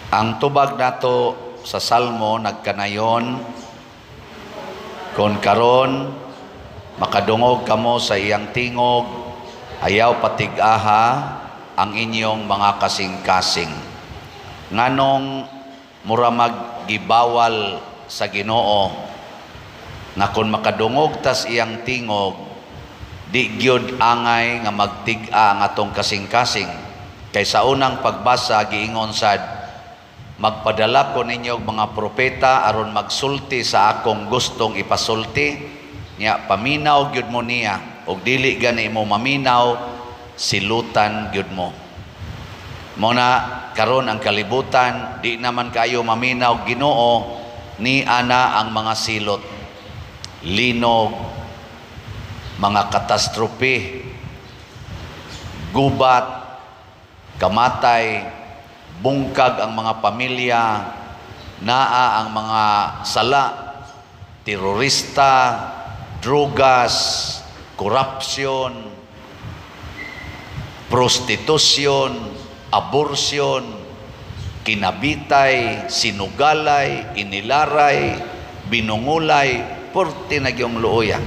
Ang tubag nato sa Salmo nagkanayon, kon karon makadungog kamo sa iyang tingog, ayaw patig-aha ang inyong mga kasing-kasing. Nganong mura maggibawal sa Ginoo na kon makadungog tas iyang tingog, di gyud angay nga magtig-a ang atong kasing-kasing. Kay sa unang pagbasa giingon sad, magpadala ko ninyo mga propeta aron magsulti sa akong gustong ipasulti niya, paminaw gyud mo niya, og dili gani mo maminaw, silutan gyud mo. Muna karon ang kalibutan, di naman kayo maminaw Ginoo, ni ana ang mga silot, linog, mga katastrofe, gubat, kamatay, bungkag ang mga pamilya, naa ang mga sala, terorista, drugas, korupsyon, prostitusyon, abortion, kinabitay, sinugalay, inilaray, binungulay, porti na gyung luoya.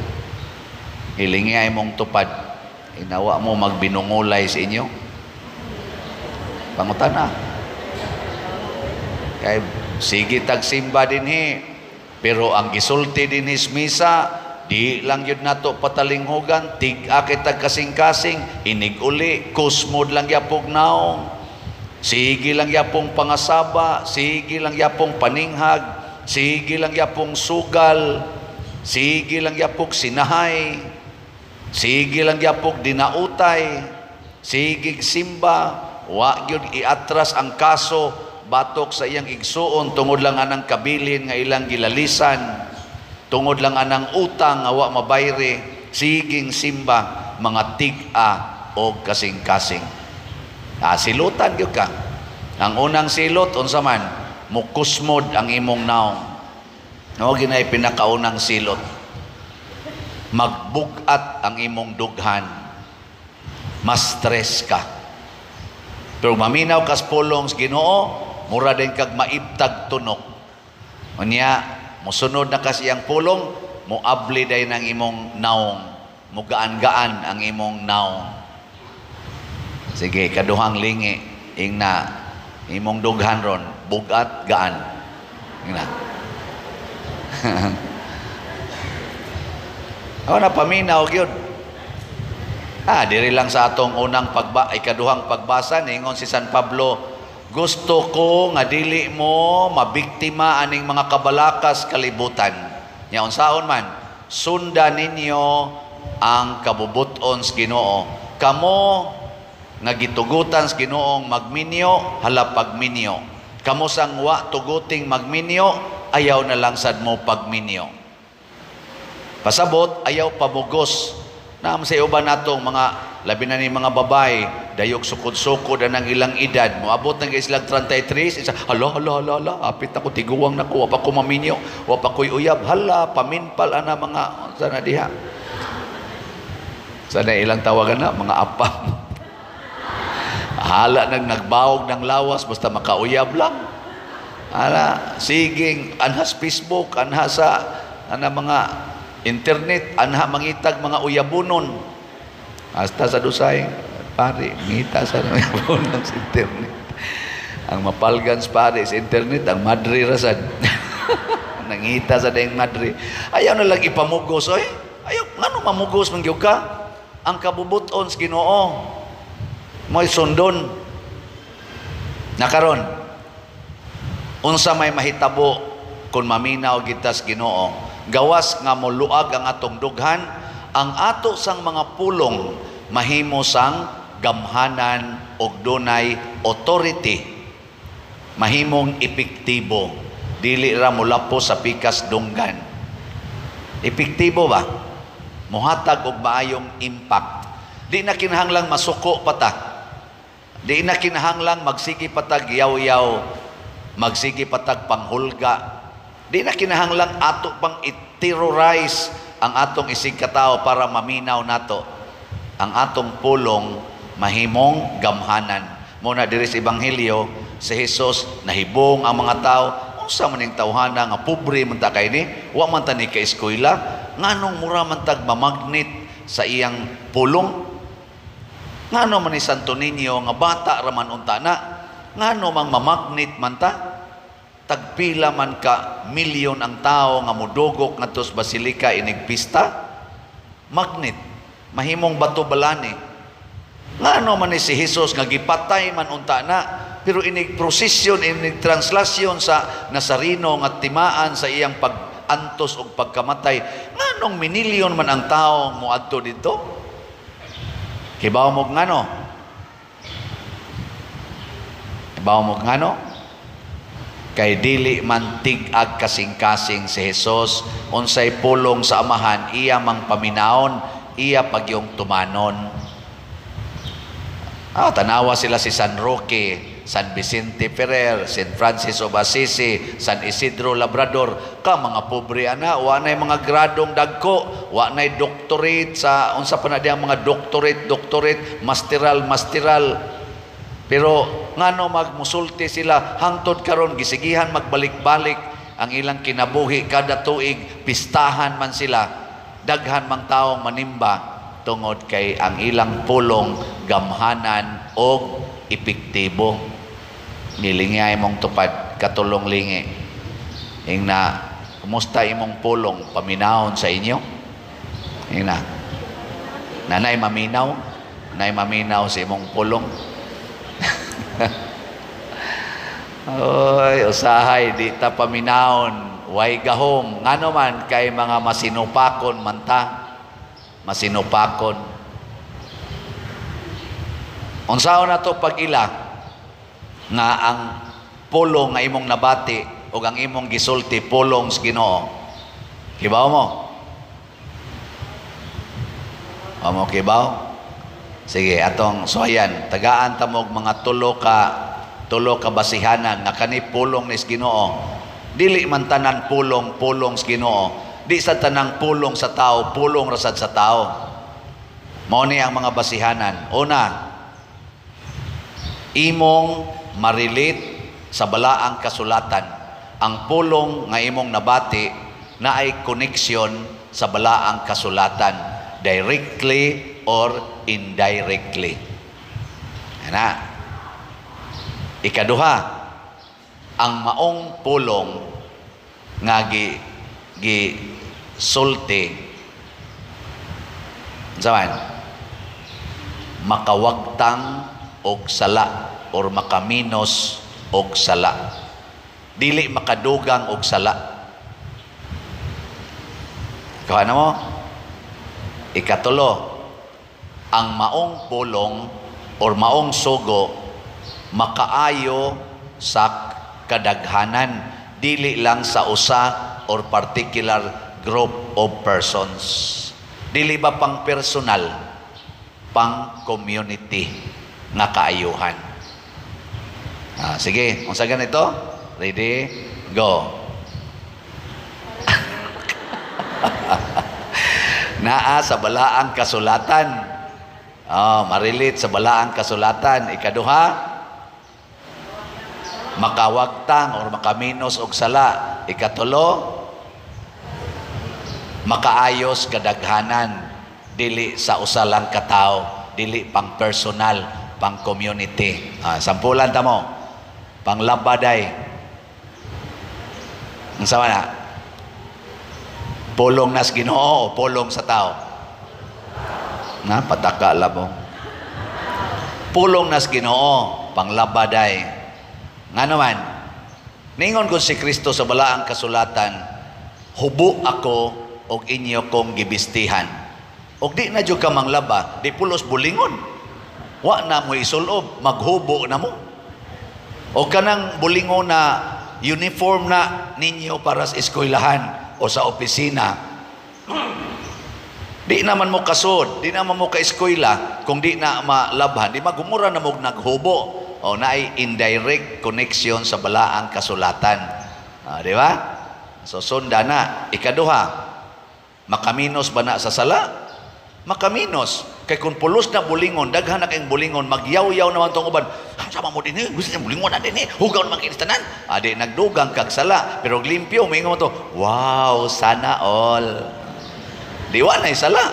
Hilingay mong tupad, inawa mo magbinungulay sa inyo. Pangutana. Kay sige tagsimba dinhi, pero ang gisulti dinhi sa misa, di lang yun nato patalinghugan, tig-a kitag kasing-kasing, inig uli, kusmod lang yapong naong, sige lang yapong pangasaba, sige lang yapong paninghag, sige lang yapong sugal, sige lang yapong sinahay, sige lang yapong dinautay, sige simba, wa gyud iatras ang kaso batok sa iyang igsuon tungod lang anang kabilin nga ilang gilalisan, tungod lang anang utang nga wa mabayre, siging simba, mga tig-a o kasing-kasing. Silutan gyud ka. Ang unang silot unsa man, mukusmod ang imong naong. No, ginay pinakaunang silot. Magbugat ang imong dughan. Mas stress ka. Pero maminaw kas pulong sa Ginoo, mura din kag maibtag tunok. Unya, musunod na kasi ang pulong, muabli day ng imong naong, mugaan-gaan ang imong naong. Sige, kaduhang lingi, ingna, imong dughan ron, bugat, gaan. Ingna. Ako na paminaw gyud. Diri lang sa atong unang ikaduhang pagbasa, ningon si San Pablo, gusto ko nga dili mo mabiktima aning mga kabalakas kalibutan. Nya unsaon man, sundan ninyo ang kabubuton sa Ginoo. Kamo nga gitugutan sa Ginoong magminyo, hala pagminyo. Kamo sang wa tuguting magminyo, ayaw na lang sad mo pagminyo. Pasabot, ayaw pamugos. Naam sa uban natong mga labi na ni mga babay, dayog sukod-sukod ang ilang edad. Moabot na silang 33, isa, hala, apit ako, tiguwang na ko, wapa ko maminyo, wapa ko'y uyab, hala, paminpal ana mga, sana diha. Sana ilang tawagan na, mga apam. Hala nagbawog ng lawas, basta makauyab lang. Hala, siging, anhas Facebook, anhas sa, mga internet, anha mangitag mga uyabunon. Hasta sa dusay, pare, ngita sa uyabunon sa internet. Ang mapalgan sa pare sa internet, ang madre rasad. Nangita sa dayang madre. Ayaw na lang ipamugos, oy. Ayaw, ngano mamugos man gyud ka? Ang kabubuton sa Ginoo, mo'y sundon. Nakaron, unsa may mahitabo kung maminaw kita sa Ginoo, gawas nga moluag ang atong dughan, ang ato sang mga pulong mahimo sang gamhanan og dunay authority, mahimong epektibo, dili ra mulapo sa pikas dunggan. Epektibo ba? Muhatag og maayong impact. Di na kinahanglang masuko pata, di na kinahanglang magsigi patag yaw-yaw, magsigi patag panghulga. Di na kinahanglang ato pang i-terrorize ang atong isig katao para maminaw nato. Ang atong pulong mahimong gamhanan. Muna diri sa Ebanghelyo, si Jesus nahibong ang mga tao. Unsa man ning tawhana nga pobre man ta kay ni, wa man ta ni ka eskwela, nganong mura man tag mamagnet sa iyang pulong? Ngano man ni Santo Niño nga bata ra man unta na, ngano mang mamagnet man ta? Tagpila man ka milyon ang tao nga mudugok ngadto sa basilika inig pista, magnet mahimong bato balani. Ngano man ni si Jesus nga gipatay man unta na, pero inig prosesyon, inig translasyon sa Nazareno nga timaan sa iyang pag-antos o pagkamatay, nganong minilyon man ang tao moadto dito? Hibaw mo ngano? Hibaw mo ngano? Kay dili man tig-ag kasing-kasing si Jesus, unsay pulong sa amahan, iya mang paminaon, iya pagyong tumanon. Tanawa sila si San Roque, San Vicente Ferrer, San Francis of Assisi, San Isidro Labrador, ka mga pobre ana, wa nay mga gradong dagko, wa nay doctorate sa unsa pa na diyang mga doctorate, masteral. Pero ngano magmusulti sila hangtod karon gisigihan magbalik-balik ang ilang kinabuhi kada tuig, pistahan man sila, daghan mang taong manimba tungod kay ang ilang pulong gamhanan o epektibo. Nilingay mong tupad katulong lingi. Ing na, kumusta imong pulong paminahon sa inyo? Ing na, nanay maminaw sa imong pulong. Oy, usahay di ta paminahon, way gahom. Ngano man kay mga masinupakon man ta. Masinupakon. Unsaon na to pag-ila nga ang pulong nga imong nabati o ang imong gisulti pulong sa Ginoo. Kibaw mo? Amo kibaw? Sige, atong soyan, tagaan tamog mga tulo ka basihanan nga kani pulong ni Ginoo. Dili man tanan pulong sa Ginoo. Di sa tanang pulong sa tao, pulong rasad sa tao. Mao ni ang mga basihanan. Una, imong marilit sa balaang kasulatan. Ang pulong nga imong nabati na ay koneksyon sa balaang kasulatan, directly or indirectly. Ana. Ikaduha, ang maong pulong nga sulti zaman makawagtang og sala or makaminos og sala, dili makadugang og sala. Kuha na mo. Ikatulo, ang maong pulong or maong sugo makaayo sa kadaghanan, dili lang sa usa or particular group of persons. Dili ba pang personal, pang community nga kaayuhan. Sige, unsa ganito? Ready? Go. Naa sa balaang kasulatan. Marilit sa balaang kasulatan. Ikaduha, makawagtang or makaminos og sala. Ikatulo, makaayos kadaghanan, dili sa usa lang ka tawo, dili pang personal, pang community. Sampulan ta mo. Panglabaday. Unsa man na? Pulong nas Ginoo o pulong sa tao? Pataka labo. Pulong nas Ginoo, panglabaday. Nga naman, ningon ko si Kristo sa balaang kasulatan, hubo ako og inyo kong gibistihan. Og di na jud ka manglaba, di pulos bulingon. Wa na mo isulob, maghubo na mo. O kanang bulingon na uniform na ninyo para sa eskwelahan o sa opisina. Di naman mo kasod, di naman mo ka-eskwela kung di na malabhan, di magumura na mo naghubo. O naay indirect connection sa balaang kasulatan. Di ba? So sunda na. Ikaduha, makaminos ba na sa sala? Makaminos. Kay kung pulos na bulingon, daghan na kayong bulingon, magyaw-yaw naman tong uban. Sama mo din gusto niya bulingon na din hugaw naman kinistanan. Adi, nagdugang kagsala, pero limpyo, may mo to, wow, sana all. Diwa na isala.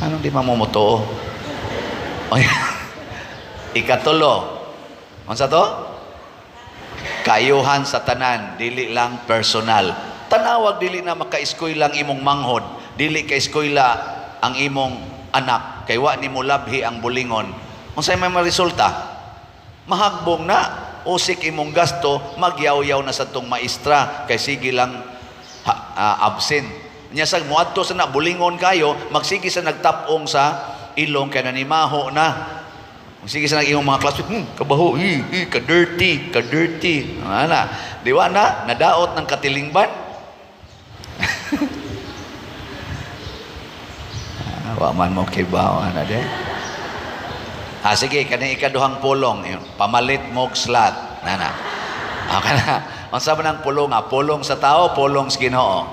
Anong di mamumuto? Ikatulo. Ano sa to? Kayuhan sa tanan, dili lang personal. Tanawag, dili na maka-iskoy lang imong manghod. Dili ka-iskoyla ang imong anak. Kay wa ni mo labhi ang bulingon. Unsay may resulta? Mahagbong na. Usik imong gasto, magyaw-yaw na sa tong maestra. Kay sige lang absent. Nya sa muadto sa na bulingon kayo, magsige sa nagtapong sa ilong kay nanimaho na. Magsige sa naging mga classmates, kabaho, ka-dirty. Ana, di wa na nadaot ng katilingban. Wa man mo kibaw ana de. Sige, kani ikaduhang pulong, pamalit mo slat. Nana. Kana, unsa man ang pulong? Pulong sa tao, pulong sa Ginoo.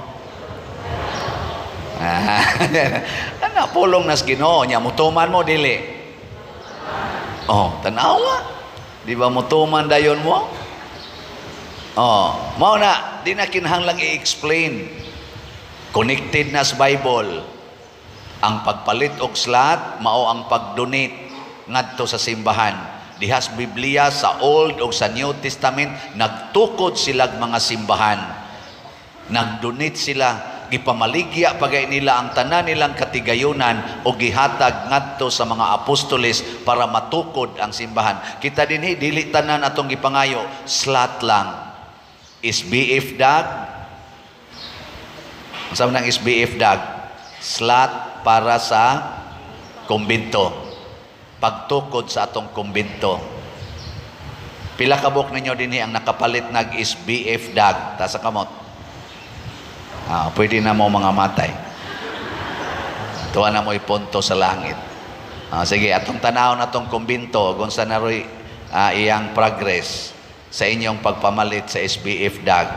Ana pulong na sa Ginoo nya mutuman mo dili. Tanawa. Di ba mutuman dayon mo? Mao na, di na kinahanglang i-explain. Connected na sa Bible. Ang pagpalit og slat mao ang pag-donate ngadto sa simbahan. Dihas Biblia sa Old o sa New Testament nagtukod sila mga simbahan. Nag-donate sila, gipamaligya pagay nila ang tanan nilang katigayunan o gihatag ngadto sa mga apostoles para matukod ang simbahan. Kita dinhi dili tanan atong gipangayo slat lang. SBF dag. Unsa man ang SBF dag? Slat para sa kumbento. Pagtukod sa atong kumbento. Pila kabok ninyo dinhi ang nakapalit nag SBF dag ta sa kamot. Pwede na mo mga matay. Tuwa na mo ipunto sa langit. Sige, atong tanaw na atong kumbento kung sa naroy iyang progress sa inyong pagpamalit sa SBF dag.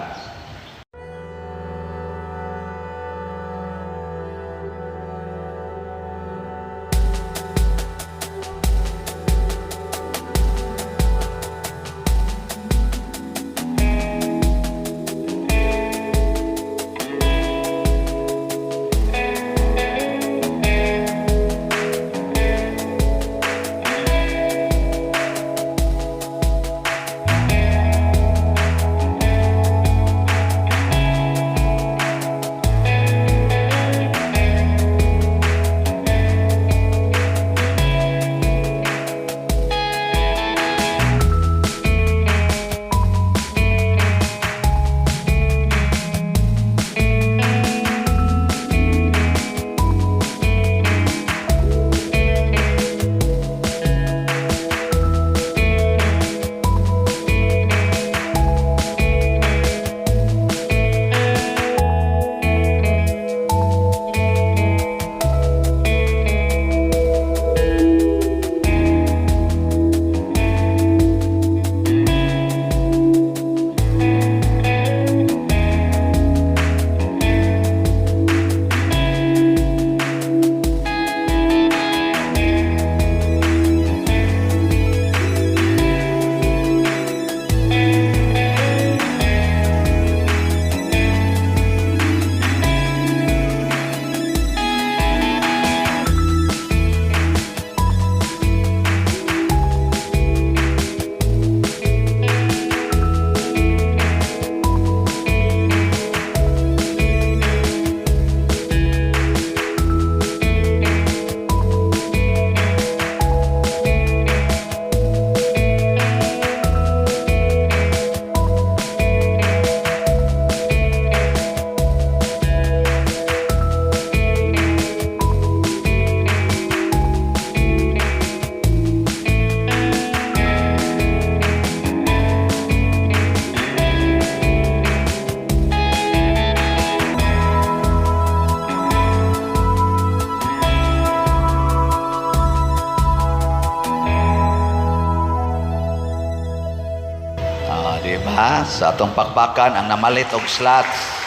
Sa atong pakpakan ang namalit og slots.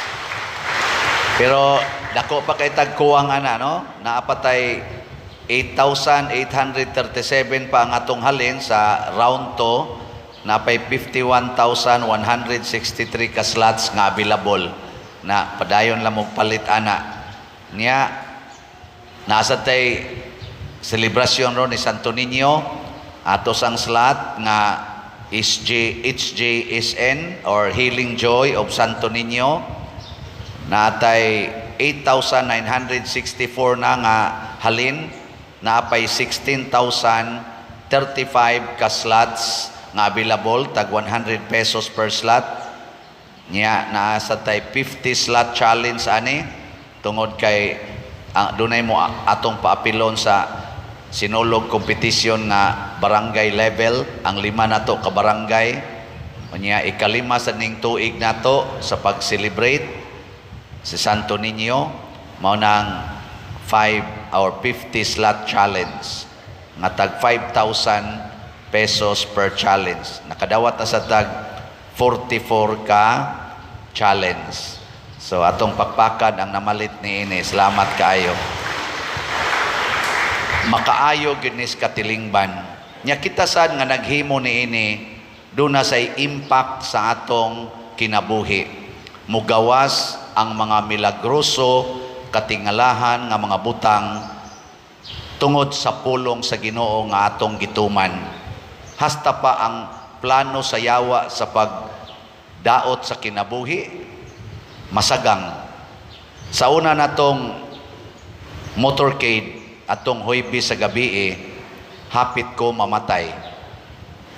Pero Dako pa kay tagkuwang ana no. Naapatay 8,837 pa ang atong halin sa round 2. Napay 51,163 ka slots nga available na padayon lang mo palit ana. Niya nasa tay selebrasyon ron ni Santo Niño atos ang slot nga HJSN or Healing Joy of Santo Niño. Natay 8,964 na nga halin, napay 16,035 ka slots nga available, tag 100 pesos per slot. Nya naasa tay 50 slot challenge ani tungod kay dunay mo atong paapilon sa sinulog competition nga barangay level, ang 5 nato ka barangay. Nya ikalima sa ning tuig nato sa pag-celebrate si Santo Niño mao nang 5 or 50 slot challenge nga tag 5,000 pesos per challenge. Nakadawat na sa tag 44 ka challenge. So atong pakpakan ang namalit ni ini. Salamat kaayo. Makaayo gyud ni katilingban. Nya kita sad nga naghimo ni ini duna say impact sa atong kinabuhi. Mugawas ang mga milagroso katingalahan nga mga butang tungod sa pulong sa Ginoo nga atong gituman. Hasta pa ang plano sa yawa sa pagdaot sa kinabuhi masagang. Sa una natong motorcade atong Huwebes sa gabi hapit ko mamatay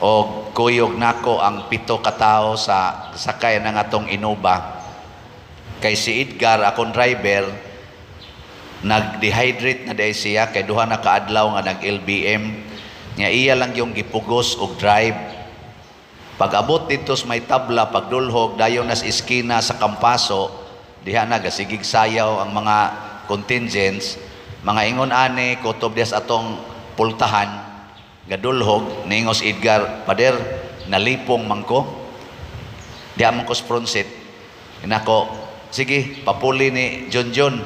o kuyog nako ang 7 ka tawo sa sakay ng atong Innova. Kay si Edgar akong driver nag-dehydrate na dahil siya kay duha na kaadlaw nga nag-LBM niya iya lang yung gipugos og drive. Pag abot dito sa may tabla pagdulhog dayon nas iskina sa Kampaso diha na gasigig sayaw ang mga contingents. Mga ingon ani kutob des atong pultahan gadulhog ningos Edgar, pader nalipong mangko diha man ko spronsit inako sige papuli ni John John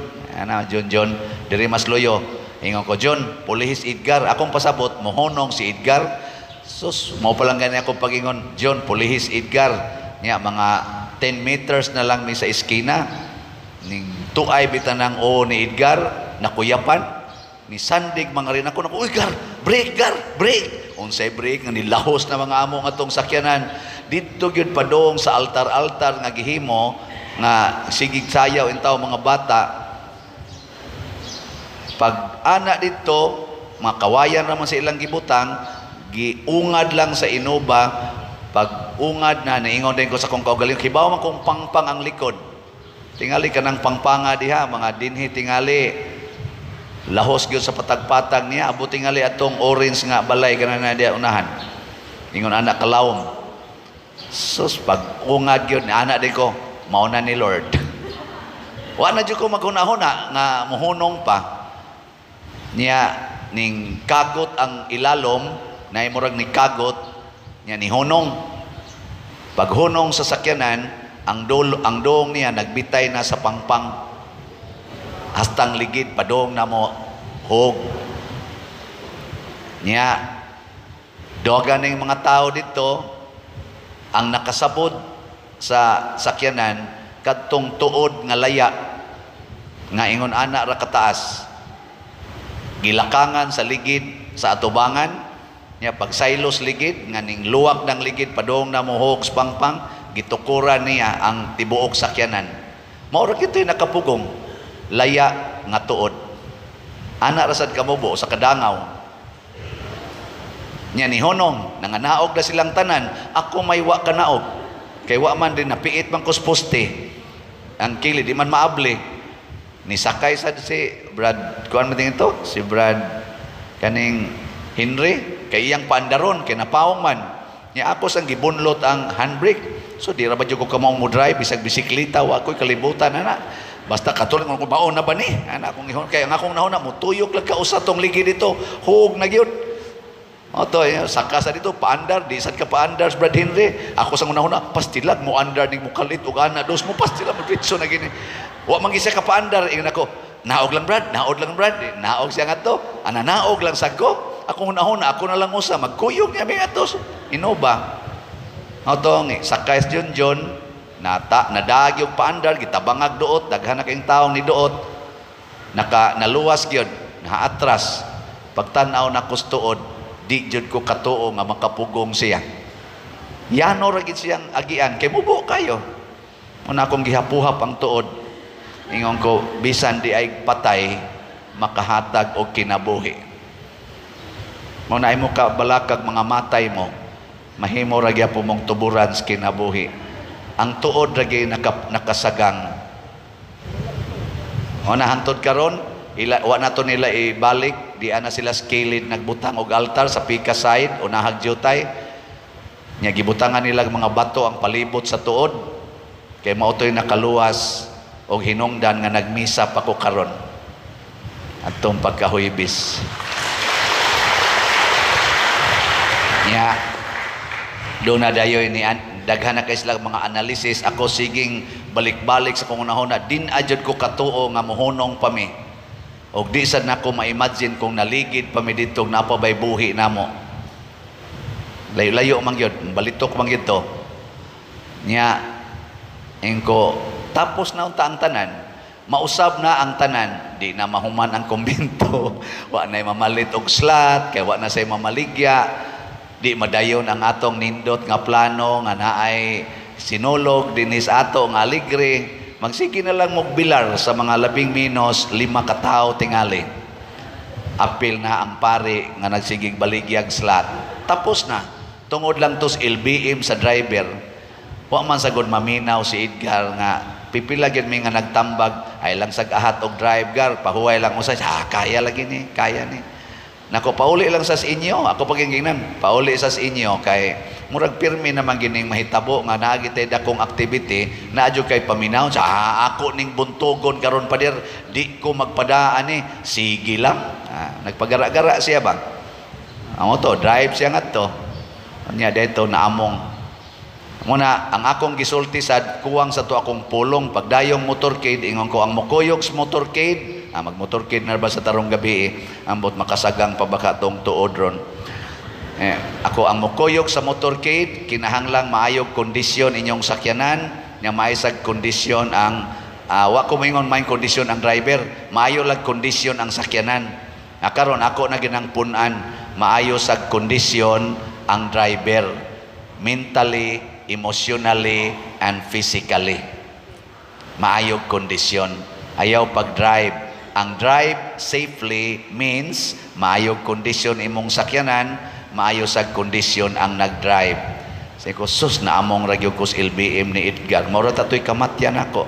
diri mas loyo ingon ko John pulihis Edgar akong pasabot mohonong si Edgar sus mao pa lang gani ako pagingon John pulihis Edgar nya mga 10 meters na lang ni sa iskina ning tuay bitanang o ni Edgar nakuyapan ni sandig mga rin ako uy Gar break unsay break nga nilahos na mga amo nga tong sakyanan dito gyud padong sa altar nga gihimo nga sigig sayaw intaw mga bata. Pag ana dito mga kawayan naman sa ilang gibutang giungad lang sa Innova. Pag ungad na naingon din ko sa kong kaugaling kibaw man kong pangpang ang likod tingali ka ng pangpanga diha mga dinhi tingali lahos gyud sa patag-patag niya abot tingali atong orange nga balay kana na diha unahan ingon anak kalawom sus pag ungad gyud anak din ko mao na ni Lord wa na jud ko maghunahuna nga mohunong pa niya ning kagot ang ilalom na imurag ni kagot niya ni hunong pag hunong sa sakyanan ang dong niya nagbitay na sa pangpang hastang ligid padong na mo hog niya dogan ng mga tao dito ang nakasabod sa sakyanan kadtong tuod nga laya nga ingon ana ra kataas gilakangan sa ligid sa atubangan niya pagsaylos ligid nga ning luwak ng ligid padong na mo hog sa pangpang gitukuran niya ang tibuok sakyanan mao ra kitoy nakapugong laya nga tuod ana rasad kamubo sa kadangaw nya ni honong nanganaog na silang tanan ako may wa kanaog kay wa man din napiit man kus poste ang kilid di man maable ni sakay sad si Brad kuan man ito si Brad kaning Henry kay iyang paandaron kay napawong man nya ako sang gibunlot ang handbrake so di ra ba jud ko kamo mo drive bisag bisikleta wa koy kalibutan ana basta katulad ng baon na ba ni anak kong ihon kaya ang akong nahuna mo tuyok lang ka usa tong ligi dito hug na gyud O to, saka sa dito, paandar, di sad ka paandar, Brad Henry. Ako sa una-una, pastilag mo andar, ni mo kalit, o ana, dos mo, pastilag mo, ditso na gini. Wa mangisa ka paandar, ingon ako, naog lang Brad, naog siya nga to, naog lang sa ko. Ako una-una, ako na lang usa, magkuyog niya, may atos, inoba. O to, sakay sa John, nadag yung paandar, gitabangag doot, daghan na kayong taong ni doot, naluwas yun, naatras, pagtanaw na kustuod, di jud ko katuo nga makapugong siya. Yano ra gid siyang agian kay mubo kayo. Una akong gihapuhap ang tuod. Ingon ko bisan di ay patay makahatag og kinabuhi. Muna imo ka balakag mga matay mo, mahimo ra gyapon mong tuburan sa kinabuhi. Ang tuod ra gyud nakasagang. Una hantod karon wa nato nila ibalik, di ana sila skilid nagbutang og altar sa pika side, unahag jutay. Nya gibutangan nila mga bato ang palibot sa tuod. Kay mao toy nakaluwas og hinungdan nga nagmisa pa ko karon. Atong pagkahuybis. Nya do na dayoy ni daghan na kay sila mga analysis. Ako siging balik-balik sa kunahon na din ajud ko katuo nga mohunong pa mi. Og di sad nako ma-imagine kung naligid pa mi dito napabay buhi namo. Layo-layo man gyud, balitok man gyud to. Nya engko tapos na unta ang tanan, mausab na ang tanan, di na mahuman ang kumbento. Wa nay mamalit og slot, kay wa na say mamaligya. Di madayon ang atong nindot nga plano nga naay sinulog dinis ato nga aligre. Magsige na lang magbilar sa mga 15 - 5 katao tingali. Apil na ang pari nga nagsigig baligyag slot. Tapos na. Tungod lang tos LBM sa driver. Wa man sagod maminaw si Edgar nga pipila gyud mi nga nagtambag ay lang sag-ahat og driver, pahuway lang usay. Kaya lagi ni, kaya ni. Nako pauli lang sa inyo, ako pagingginan, pauli sa inyo kay murag pirmi naman gining mahitabo nga naagitay dakong activity na adyo kay paminaw sa ako ning buntugon karon pader di ko magpadaan ni sige lang. Nagpagara-gara siya ba? Amo to drive siya ngadto. Anya dito naamong muna ang akong gisulti sad kuwang sa to akong pulong pagdayong motorcade ingon ko ang mukuyog sa motorcade. Mag-motorcade na ba sa tarong gabi ambot makasagang pa baka tong tuod ron. Ako ang mukuyog sa motorcade, kinahanglang maayog kondisyon inyong sakyanan, nga maisag kondisyon ang wa ko moingon main kondisyon ang driver, maayo lang kondisyon ang sakyanan. Karon ako na ginang punan, maayo sa kondisyon ang driver, mentally, emotionally, and physically. Maayog kondisyon, ayaw pag-drive. Ang drive safely means maayog kondisyon imong sakyanan, maayo sa kondisyon ang nag-drive. Say ko, sus na among ragyo ko sa LBM ni Edgar. Mura tato'y kamatyan ako.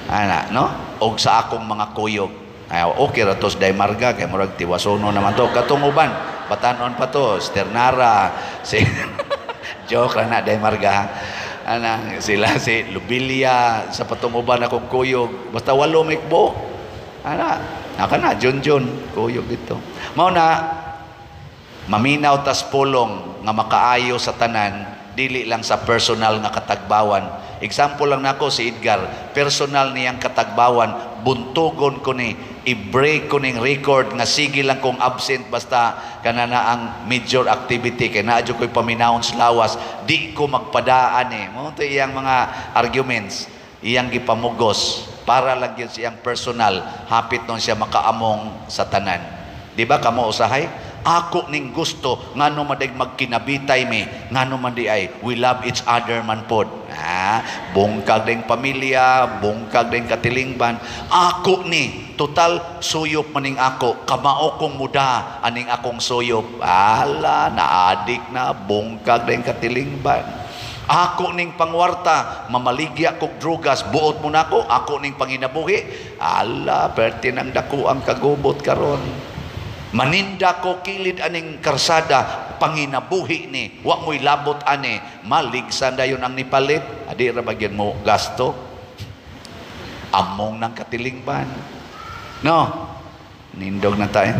Ana, no? Og sa akong mga kuyog. Ay, okay ra tos day marga kay murag tiwasono naman to. Katong uban, batanon pa to, Sternara, si joke ra na day marga. Ana, sila si Lubilia, sa patong uban akong kuyog. Basta walo mikbo. Ana, naka na, Jun, kuyog dito. Mao na, maminaw tas pulong nga makaayo sa tanan, dili lang sa personal nga katagbawan. Example lang nako si Edgar, personal niyang katagbawan, buntugon ko ni, i-break ko ning record nga sige lang kung absent basta kanana ang major activity kay naadyo ko'y paminawon sa lawas, di ko magpadaan Mo to iyang mga arguments, iyang gipamugos para lang yun siyang personal, hapit nun siya makaamong sa tanan. Di ba kamo usahay? Ako ning gusto ngano man day magkinabitay mi, ngano man di ay we love each other man pod. Bungkag ding pamilya, bungkag ding katilingban. Ako ni total suyop maning ako, kamao kong muda aning akong suyop. Ala, naadik na bungkag ding katilingban. Ako ning pangwarta, mamaligya kog drugas, buot mo na ako ning panginabuhi. Ala, perti nang dako ang kagubot karon. Maninda ko kilid aning karsada, panginabuhi ni, wa mo'y labot ani, maligsan dayon ang nipalit, adi ra bagyan mo gasto. Among ng katilingban. No, nindog na tayo.